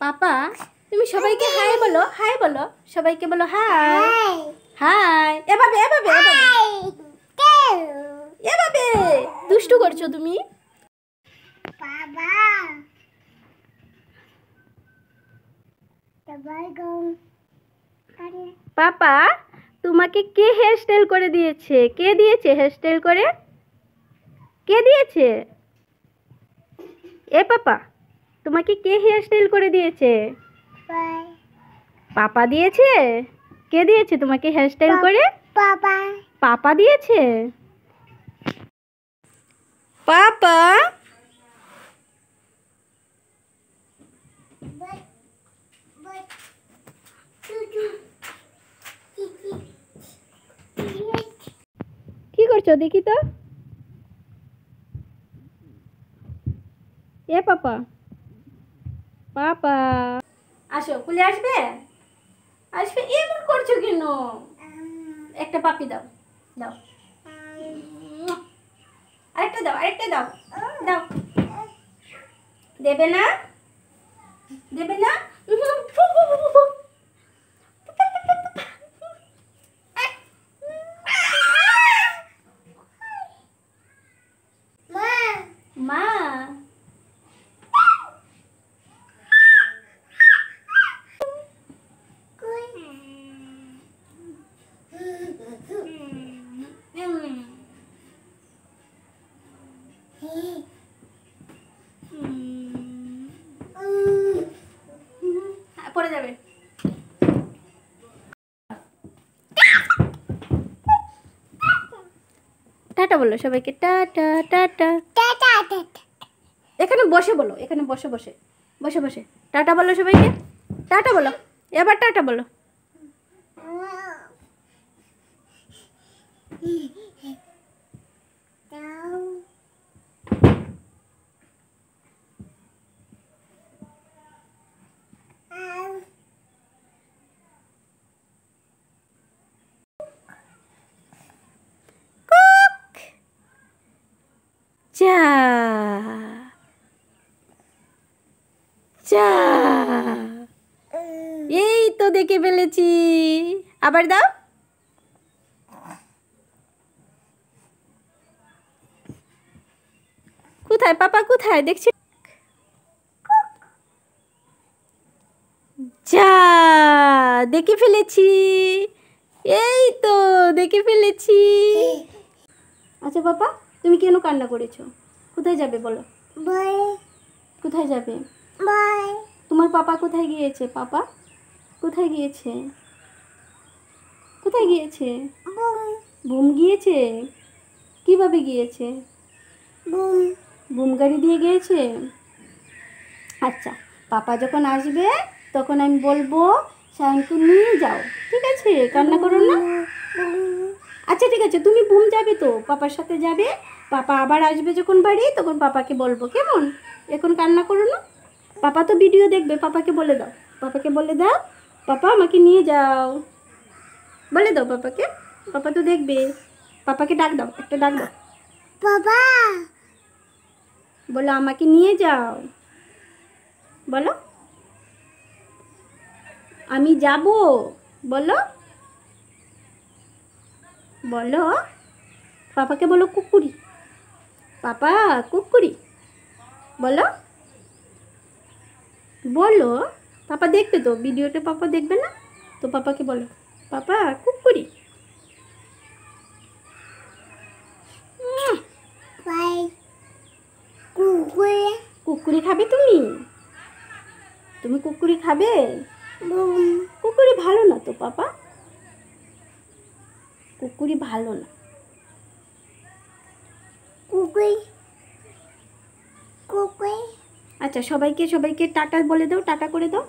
পাপা তুমি সবাইকে হাই বলো সবাইকে বলো হাই হাই এভাবে এভাবে এভাবে দুষ্টু করছো তুমি। পাপা তোমাকে কে হেয়ার স্টাইল করে দিয়েছে? কে দিয়েছে হেয়ার স্টাইল করে? কে দিয়েছে? এ পাপা তোমাকে কে হেয়ার স্টাইল করে দিয়েছে? পাপা দিয়েছে? কে দিয়েছে তোমাকে হেয়ার স্টাইল করে? পাপা দিয়েছে। পাপা কি করছো দেখি তো। এ পাপা পাপা আসো, কুলে আসবে আসবে। এমন করছো কেন? একটা পাপি দাও দাও, আরেকটা দাও আরেকটা দাও দাও। দেবে না দেবে না? মা পড়ে যাবে। টাটা বলো সবাইকে, টাটা টাটা। এখানে বসে বলো, এখানে বসে বসে বসে বসে টাটা বলো সবাইকে, টাটা বলো। এবার টাটা বলো। চা চা, এই তো দেখে ফেলেছি। আবার দাও। কোথায় পাপা, কোথায় দেখছি? যা দেখে ফেলেছি, এই তো দেখে ফেলেছি। আচ্ছা পাপা তুমি কেন কান্না করেছো? কোথায় যাবে বলো? কোথায় যাবে? তোমার পাপা কোথায় গিয়েছে? পাপা কোথায় গিয়েছে? কোথায় গিয়েছে? বুম গিয়েছে। কিভাবে গিয়েছে? বুম গাড়ি দিয়ে গিয়েছে। আচ্ছা পাপা যখন আসবে তখন আমি বলবো সায়নকে নিয়ে যাও, ঠিক আছে? কান্না করো না। আচ্ছা ঠিক আছে, তুমি বুম যাবে তো, পাপার সাথে যাবে। পাপা আবার আসবে যখন বাড়ি তখন পাপাকে বলবো, কেমন? এখন কান্না করো না। পাপা তো ভিডিও দেখবে, পাপাকে বলে দাও, পাপাকে বলে দাও পাপা আমাকে নিয়ে যাও, বলে দাও পাপাকে। পাপা তো দেখবে। পাপাকে ডাক দাও, একটা ডাক দাও। বাবা বলো আমাকে নিয়ে যাও, বলো আমি যাব, বলো বলো। পাপাকে বলো কুকুরি, পাপা কুকুরি বলো বলো। পাপা দেখবে তো ভিডিওটা, পাপা দেখবে না তো? পাপাকে বলো পাপা কুকুরি। কুকুরি খাবে তুমি? তুমি কুকুরি খাবে? কুকুরি ভালো না তো পাপা, কুকুরি ভালো না। আচ্ছা সবাইকে সবাইকে টাটা বলে দাও, টাটা করে দাও।